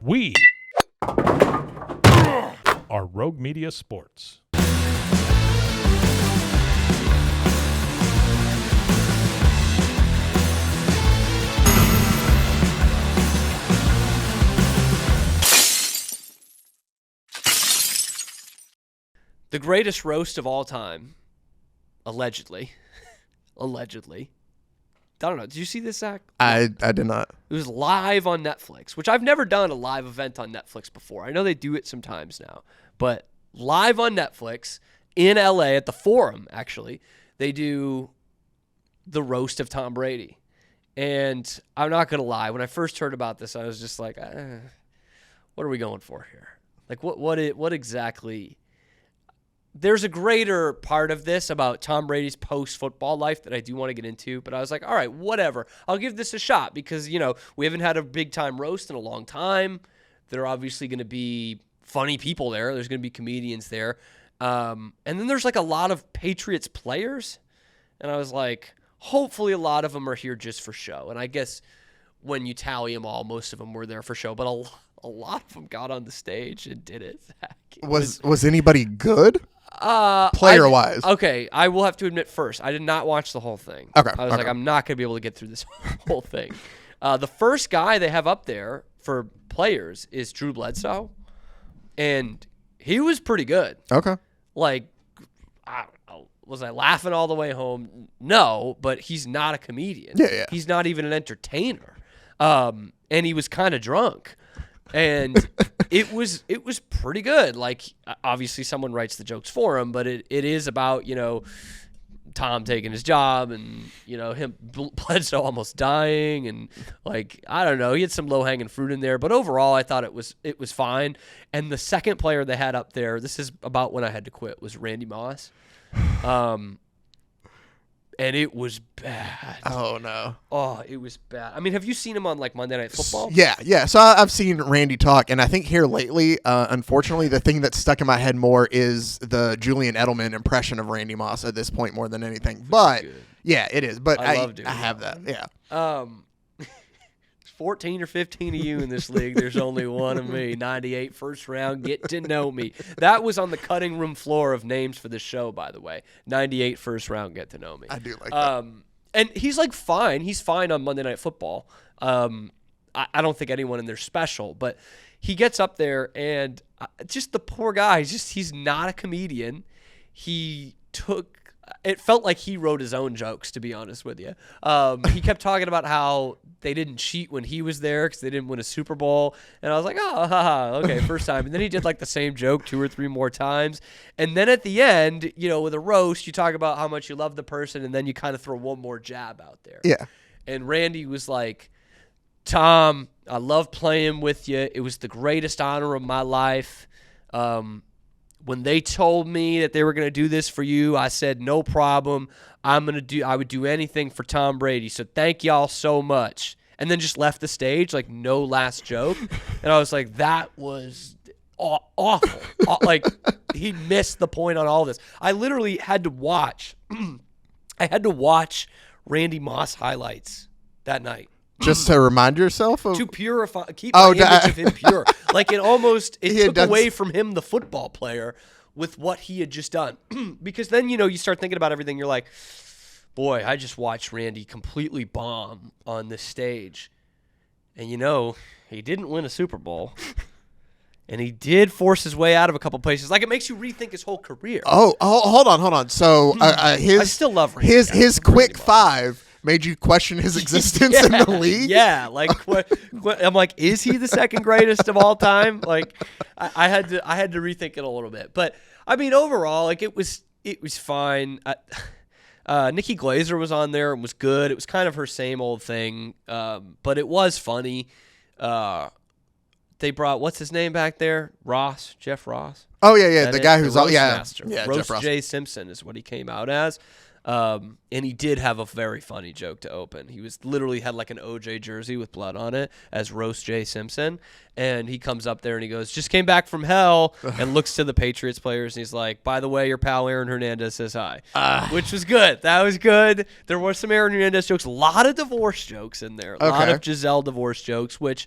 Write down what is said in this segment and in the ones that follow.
We are Rogue Media Sports. The greatest roast of all time, allegedly. I don't know. Did you see this, Zach? I did not. It was live on Netflix, which I've never done a live event on Netflix before. I know they do it sometimes now, but live on Netflix in LA at the Forum, actually, they do the roast of Tom Brady. And I'm not going to lie. When I first heard about this, I was just like, what are we going for here? Like, what exactly? There's a greater part of this about Tom Brady's post-football life that I do want to get into, but I was like, all right, whatever. I'll give this a shot because, we haven't had a big-time roast in a long time. There are obviously going to be funny people there. There's going to be comedians there. And then there's like a lot of Patriots players, and I was like, hopefully a lot of them are here just for show. And I guess when you tally them all, most of them were there for show, but a lot of them got on the stage and did it. Was anybody good? Player-wise. Okay, I will have to admit first, I did not watch the whole thing. Okay. I was like, I'm not going to be able to get through this whole thing. The first guy they have up there for players is Drew Bledsoe, and he was pretty good. Okay. Like, I don't know, was I laughing all the way home? No, but he's not a comedian. Yeah. He's not even an entertainer. And he was kind of drunk. And it was pretty good. Like, obviously someone writes the jokes for him, but it is about, Tom taking his job and, him Bledsoe almost dying. And like, I don't know, he had some low hanging fruit in there, but overall I thought it was fine. And the second player they had up there, this is about when I had to quit, was Randy Moss. And it was bad. Oh, no. Oh, it was bad. I mean, have you seen him on, like, Monday Night Football? Yeah. So I've seen Randy talk, and I think here lately, unfortunately, the thing that's stuck in my head more is the Julian Edelman impression of Randy Moss at this point more than anything. But, yeah, it is. But I have that, yeah. 14 or 15 of you in this league. There's only one of me. 98 first round. Get to know me. That was on the cutting room floor of names for the show, by the way. 98 first round. Get to know me. I do like that. And he's like fine. He's fine on Monday Night Football. I don't think anyone in there's special, but he gets up there and just the poor guy. He's not a comedian. It felt like he wrote his own jokes, to be honest with you. He kept talking about how they didn't cheat when he was there because they didn't win a Super Bowl. And I was like, okay, first time. And then he did like the same joke 2 or 3 more times. And then at the end, with a roast, you talk about how much you love the person, and then you kind of throw one more jab out there. Yeah. And Randy was like, Tom, I love playing with you. It was the greatest honor of my life. When they told me that they were going to do this for you, I said, no problem. I would do anything for Tom Brady. So thank y'all so much. And then just left the stage, like no last joke. And I was like, that was awful. Like, he missed the point on all this. I literally had to watch. Randy Moss highlights that night. Just to remind yourself of... To purify, keep my image of him pure. Like, it took away from him, the football player, with what he had just done. Because then, you start thinking about everything. You're like, boy, I just watched Randy completely bomb on this stage. And, he didn't win a Super Bowl. And he did force his way out of a couple places. Like, it makes you rethink his whole career. Oh, hold on. So, I still love Randy. His quick five... made you question his existence in the league? Yeah, like I'm like, is he the second greatest of all time? Like, I had to rethink it a little bit, but I mean, overall, like it was fine. Nikki Glaser was on there and was good. It was kind of her same old thing, but it was funny. They brought what's his name back there? Jeff Ross. Oh yeah, the guy who's master. Yeah, Roast Jeff Ross. J. Simpson is what he came out as. And he did have a very funny joke to open. He literally had like an OJ jersey with blood on it as Roast J. Simpson. And he comes up there and he goes, just came back from hell, and looks to the Patriots players. And he's like, by the way, your pal Aaron Hernandez says hi, which was good. That was good. There were some Aaron Hernandez jokes, a lot of divorce jokes in there, a lot of Giselle divorce jokes, which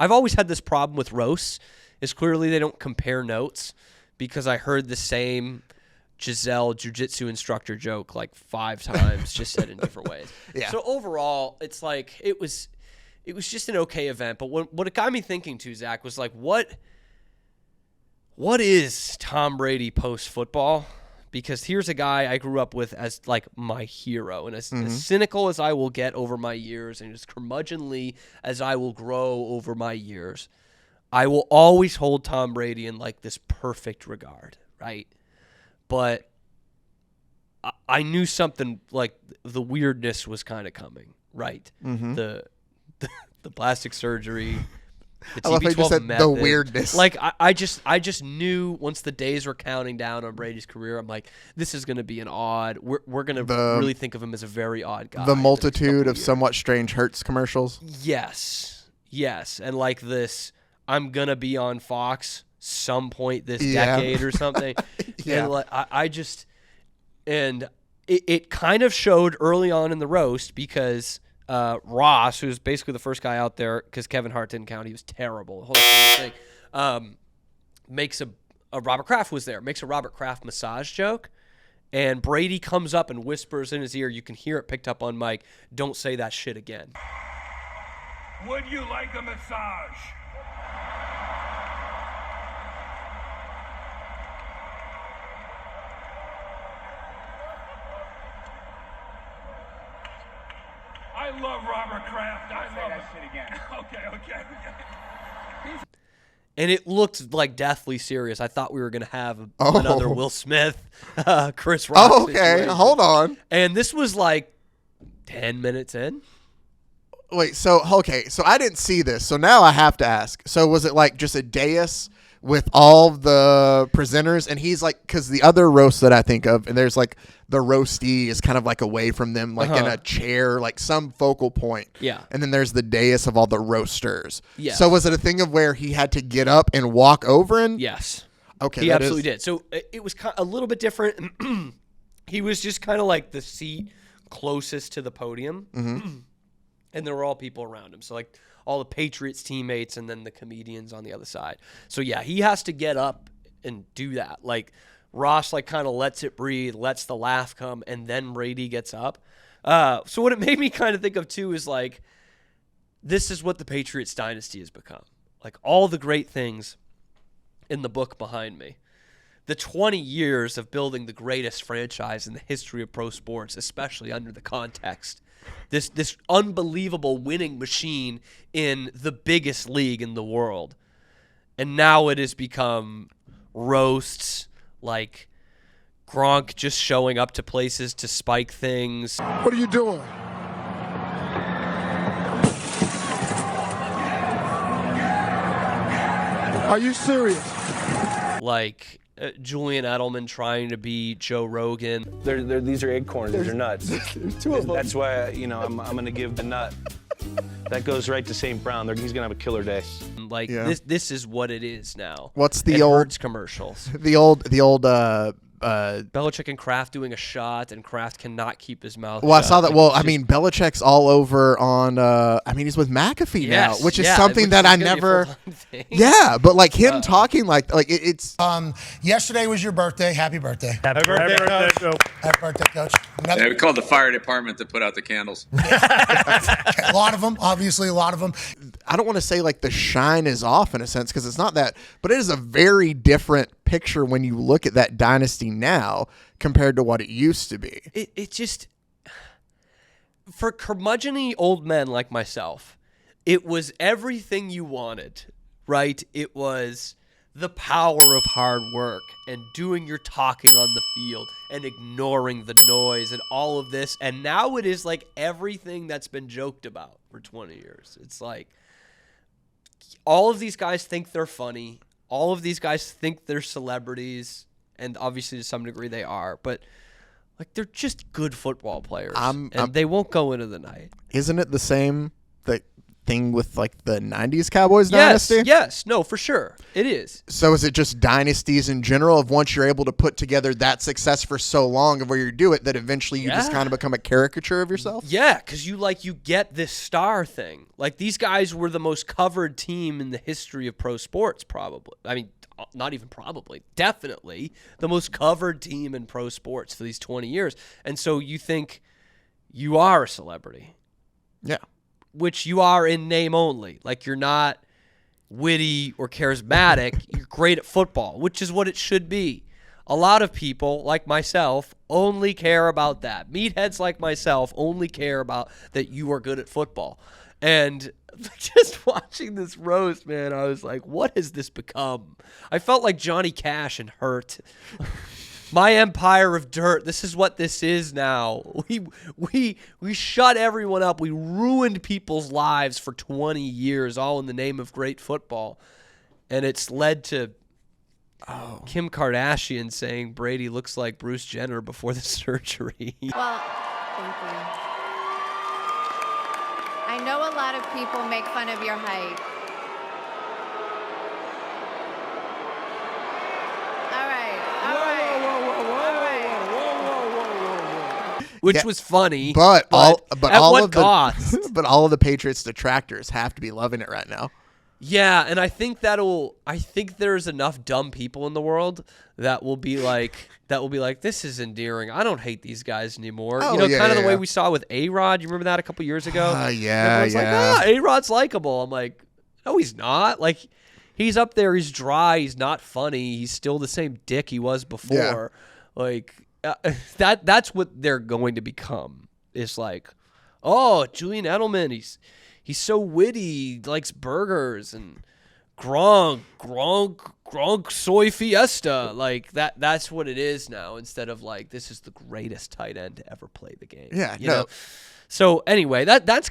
I've always had this problem with roasts, is clearly they don't compare notes, because I heard the same Giselle jiu-jitsu instructor joke like 5 times, just said in different ways. Yeah. So overall, it's like it was just an okay event. But what it got me thinking too, Zach, was like, what is Tom Brady post-football? Because here's a guy I grew up with as like my hero, and as cynical as I will get over my years, and as curmudgeonly as I will grow over my years, I will always hold Tom Brady in like this perfect regard, right? But I knew something like the weirdness was kind of coming, right? The plastic surgery, the I love how you TB12 just said method. the weirdness. Like I just knew once the days were counting down on Brady's career, I'm like, this is going to be an odd. We're going to really think of him as a very odd guy. The multitude of years. somewhat strange Hertz commercials. Yes, and like this, I'm gonna be on Fox some point this decade or something. Yeah. And like, it kind of showed early on in the roast, because Ross, who's basically the first guy out there, because Kevin Hart didn't count, he was terrible. The whole thing, makes a Robert Kraft was there, makes a Robert Kraft massage joke, and Brady comes up and whispers in his ear. You can hear it picked up on mic. Don't say that shit again. Would you like a massage? I love Robert Kraft. I love that shit again. Okay. And it looked like deathly serious. I thought we were going to have another Will Smith, Chris Rock. Oh, okay. situation. Hold on. And this was like 10 minutes in. Wait, so I didn't see this, so now I have to ask. So was it like just a dais with all the presenters, and he's like, because the other roast that I think of, and there's like the roastee is kind of like away from them, like in a chair, like some focal point. Yeah. And then there's the dais of all the roasters. Yes. So was it a thing of where he had to get up and walk over and? Yes. Okay. He absolutely did. So it was a little bit different. He was just kind of like the seat closest to the podium. And there were all people around him. So like all the Patriots teammates and then the comedians on the other side. So yeah, he has to get up and do that. Like Ross like kind of lets it breathe, lets the laugh come, and then Brady gets up. So what it made me kind of think of too is like, this is what the Patriots dynasty has become. Like all the great things in the book behind me. The 20 years of building the greatest franchise in the history of pro sports, especially under the context. This unbelievable winning machine in the biggest league in the world. And now it has become roasts, like Gronk just showing up to places to spike things. What are you doing? Are you serious? Like Julian Edelman trying to be Joe Rogan. These are acorns. These are nuts. Two of them. That's why I'm going to give the nut. That goes right to St. Brown. He's going to have a killer day. Like this is what it is now. What's the and old Hertz commercials? The old Belichick and Kraft doing a shot, and Kraft cannot keep his mouth. Well, shut. I saw that. Like, Well, it's I just- mean, Belichick's all over on. I mean, he's with McAfee now, which is something that I never. Yeah, but like him talking like it's. Yesterday was your birthday. Happy birthday. Happy birthday, Coach. Happy birthday, Coach. Yeah, we called the fire department to put out the candles. A lot of them, obviously, a lot of them. I don't want to say like the shine is off in a sense because it's not that, but it is a very different picture when you look at that dynasty now compared to what it used to be. It just, for curmudgeon-y old men like myself, it was everything you wanted, right? It was the power of hard work and doing your talking on the field and ignoring the noise and all of this. And now it is like everything that's been joked about for 20 years. It's like all of these guys think they're funny. All of these guys think they're celebrities. And obviously to some degree they are. But like they're just good football players. And they won't go into the night. Isn't it the same that thing with like the 90s Cowboys dynasty? Yes, no, for sure. It is. So is it just dynasties in general of once you're able to put together that success for so long of where you do it that eventually you just kind of become a caricature of yourself? Yeah, because you get this star thing. Like these guys were the most covered team in the history of pro sports, probably. I mean, not even probably, definitely the most covered team in pro sports for these 20 years. And so you think you are a celebrity. Yeah. Which you are in name only. Like you're not witty or charismatic. You're great at football, which is what it should be. A lot of people, like myself, only care about that. Meatheads like myself only care about that you are good at football. And just watching this roast, man, I was like, what has this become? I felt like Johnny Cash and Hurt. My empire of dirt. This is what this is now. We shut everyone up. We ruined people's lives for 20 years, all in the name of great football. And it's led to Kim Kardashian saying Brady looks like Bruce Jenner before the surgery. Well, thank you. I know a lot of people make fun of your height. Which was funny, but all what of cost? But all of the Patriots detractors have to be loving it right now. Yeah, and I think there's enough dumb people in the world that will be like, this is endearing. I don't hate these guys anymore. Oh, Kind of the way we saw with A-Rod. You remember that a couple years ago? Everyone's like, A-Rod's likable. I'm like, no, he's not. Like, he's up there. He's dry. He's not funny. He's still the same dick he was before. Yeah. Like, that's what they're going to become. It's like, oh, Julian Edelman, he's so witty, he likes burgers and Gronk soy fiesta. Like that's what it is now, instead of like, this is the greatest tight end to ever play the game. Yeah, you know? So anyway, that's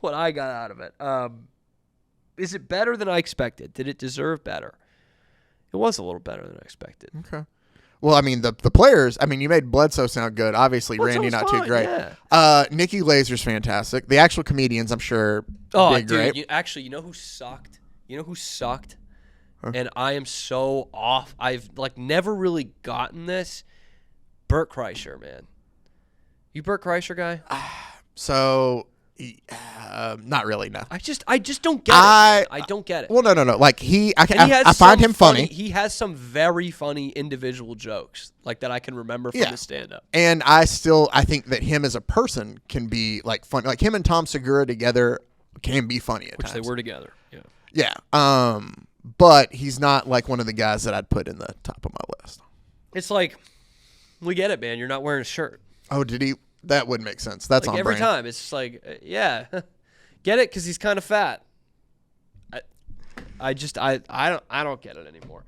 what I got out of it. Is it better than I expected? Did it deserve better? It was a little better than I expected. Okay. Well, I mean, the players, I mean, you made Bledsoe sound good. Obviously, Randy not too great. Yeah. Nikki Glazer's fantastic. The actual comedians, I'm sure, did great. You know who sucked? Huh? And I am so off. I've never really gotten this. Bert Kreischer, man. You Bert Kreischer guy? So... not really, no. I just don't get it. I don't get it. Well, no. Like I find him funny. He has some very funny individual jokes like that I can remember from his stand-up. And I think that him as a person can be like funny. Like him and Tom Segura together can be funny at times. Which they were together. Yeah. Yeah. But he's not like one of the guys that I'd put in the top of my list. It's like, we get it, man. You're not wearing a shirt. Oh, did he? That would make sense. That's like on every brand. time. It's just like, yeah, get it because he's kind of fat. I don't get it anymore.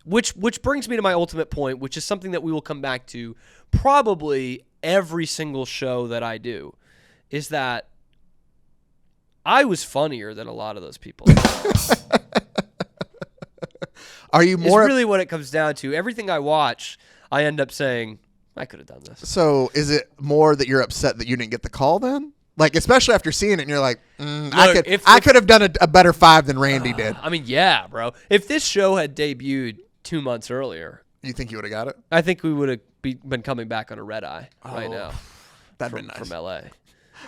Which brings me to my ultimate point, which is something that we will come back to probably every single show that I do, is that I was funnier than a lot of those people. Are you more? It's really what it comes down to. Everything I watch, I end up saying, I could have done this. So is it more that you're upset that you didn't get the call then? Like, especially after seeing it and you're like, I could have done a better 5 than Randy did. I mean, yeah, bro. If this show had debuted 2 months earlier. You think you would have got it? I think we would have been coming back on a red eye right now. That'd been nice. From LA.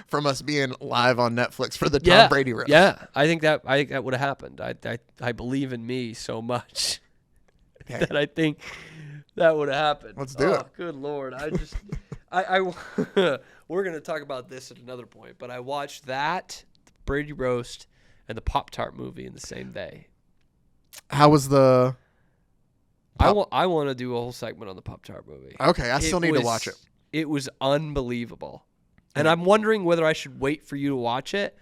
From us being live on Netflix for the Tom Brady roast. Yeah, I think that would have happened. I believe in me so much that I think that would have happened. Let's do it. Good Lord. We're going to talk about this at another point, but I watched that, the Brady roast, and the Pop-Tart movie in the same day. How was the... I want to do a whole segment on the Pop-Tart movie. Okay, I still need to watch it. It was unbelievable. And I'm wondering whether I should wait for you to watch it.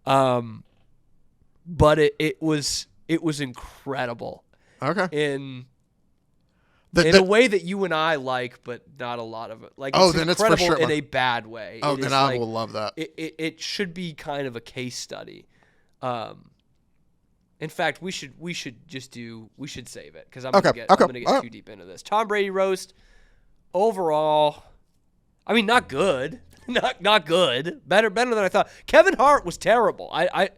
But it was incredible. Okay. In a way that you and I like, but not a lot of it. Like, it's then incredible it's for sure in a bad way. Oh, then I will love that. It should be kind of a case study. In fact, we should save it because I'm gonna get too deep into this. Tom Brady roast overall. I mean, not good. Not good. Better than I thought. Kevin Hart was terrible. I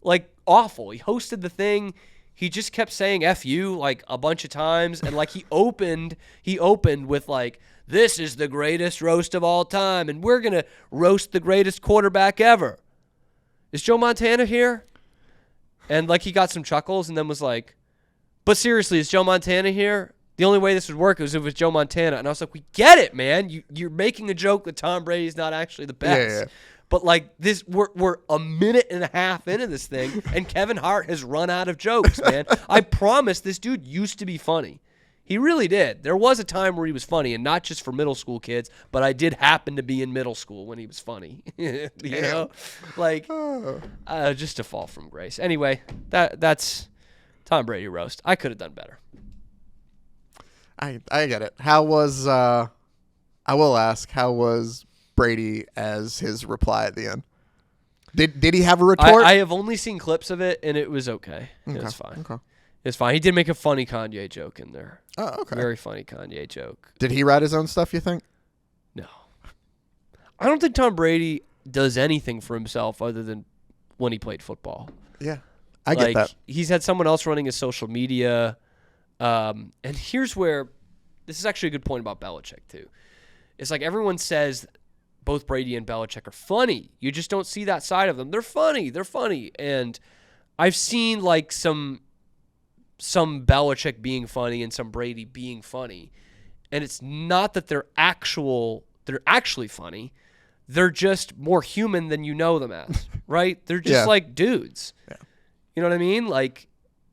like awful. He hosted the thing. He just kept saying F you like a bunch of times, and like he opened with like, this is the greatest roast of all time, and we're gonna roast the greatest quarterback ever. Is Joe Montana here? And like he got some chuckles and then was like, but seriously, is Joe Montana here? The only way this would work is if it was Joe Montana. And I was like, we get it, man. You're making a joke that Tom Brady's not actually the best. Yeah. But like this, we're a minute and a half into this thing, and Kevin Hart has run out of jokes, man. I promise this dude used to be funny. He really did. There was a time where he was funny, and not just for middle school kids, but I did happen to be in middle school when he was funny. You know? Like, just a fall from grace. Anyway, that's Tom Brady roast. I could have done better. I get it. How was I will ask, how was Brady as his reply at the end? Did he have a retort? I have only seen clips of it, and it was okay. It was fine. Okay. It's fine. He did make a funny Kanye joke in there. Oh, okay. Very funny Kanye joke. Did he write his own stuff, you think? No. I don't think Tom Brady does anything for himself other than when he played football. Yeah. I get that. He's had someone else running his social media. And here's where this is actually a good point about Belichick, too. It's like everyone says both Brady and Belichick are funny. You just don't see that side of them. They're funny. And I've seen like some Belichick being funny and some Brady being funny. And it's not that they're actually funny. They're just more human than you know them as, right? They're just like dudes. Yeah. You know what I mean? Like,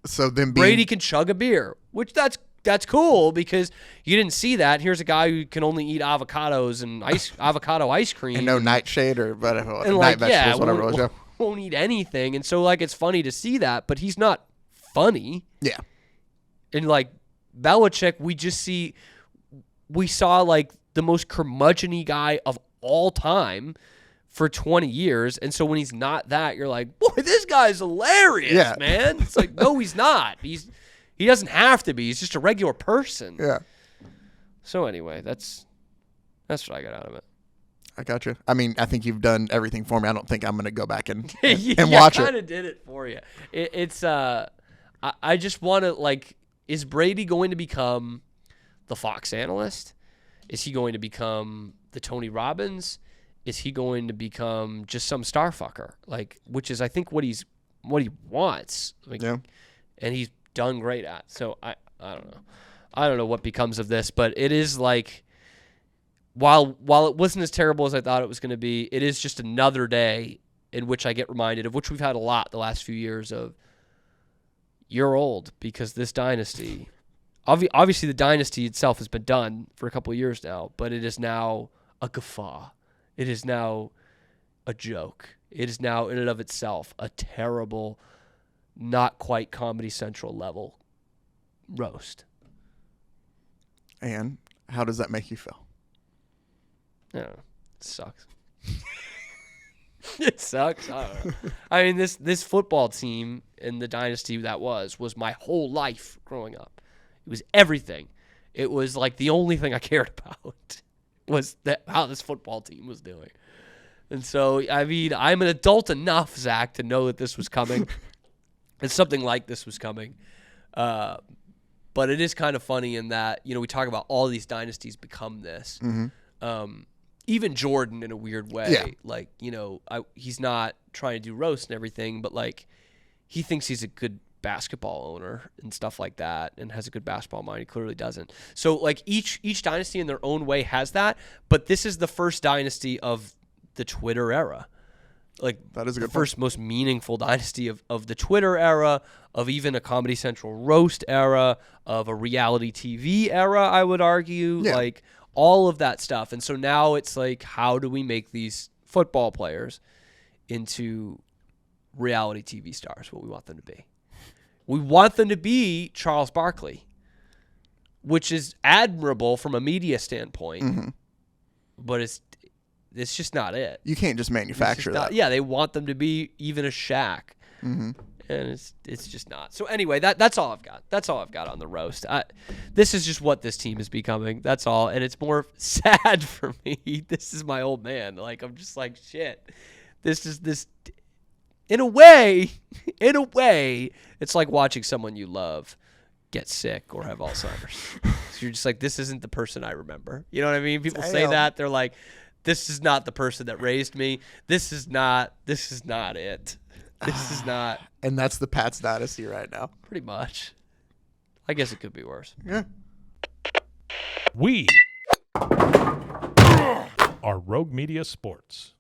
so then Brady can chug a beer, which that's cool because you didn't see that. Here's a guy who can only eat avocados and avocado ice cream. And no nightshade or whatever, and night vegetables, whatever it was. Yeah. Won't eat anything. And so, like, it's funny to see that, but he's not funny. Yeah. And, like, Belichick, we saw, like, the most curmudgeon-y guy of all time for 20 years. And so when he's not that, you're like, boy, this guy's hilarious, man. It's like, no, he's not. He doesn't have to be. He's just a regular person. Yeah. So anyway, that's what I got out of it. I got you. I mean, I think you've done everything for me. I don't think I'm going to go back and watch it. I kind of did it for you. I just want to, like, is Brady going to become the Fox analyst? Is he going to become the Tony Robbins? Is he going to become just some star fucker? Like, which is, I think, what he wants. Like, yeah. And he's done great at. So I don't know. I don't know what becomes of this, but it is like, while it wasn't as terrible as I thought it was going to be, it is just another day in which I get reminded of, which we've had a lot the last few years, of you're old because this dynasty, obviously the dynasty itself has been done for a couple of years now, but it is now a guffaw. It is now a joke. It is now in and of itself a terrible, not quite Comedy Central level roast. And how does that make you feel? I don't know. It sucks. It sucks. I don't know. I mean, this football team in the dynasty that was my whole life growing up. It was everything. It was like the only thing I cared about was how this football team was doing. And so, I mean, I'm an adult enough, Zach, to know that this was coming. And something like this was coming. But it is kind of funny in that, we talk about all these dynasties become this. Mm-hmm. Even Jordan in a weird way. Yeah. Like, he's not trying to do roast and everything, but like he thinks he's a good basketball owner and stuff like that and has a good basketball mind. He clearly doesn't. So like each dynasty in their own way has that, but this is the first dynasty of the Twitter era. Like that is a good first most meaningful dynasty of the Twitter era, of even a Comedy Central roast era, of a reality TV era, I would argue. Yeah. Like all of that stuff. And so now it's like, how do we make these football players into reality TV stars, what we want them to be? We want them to be Charles Barkley, which is admirable from a media standpoint, mm-hmm. but it's just not it. You can't just manufacture that. Yeah, they want them to be even a Shaq. Mm-hmm. And it's just not. So anyway, that's all I've got. That's all I've got on the roast. This is just what this team is becoming. That's all. And it's more sad for me. This is my old man. Like, I'm just like, shit. This is this. In a way, it's like watching someone you love get sick or have Alzheimer's. So you're just like, this isn't the person I remember. You know what I mean? People say that. They're like, this is not the person that raised me. This is not it. This is not. And that's the Pats dynasty right now. Pretty much. I guess it could be worse. Yeah. We are Rogue Media Sports.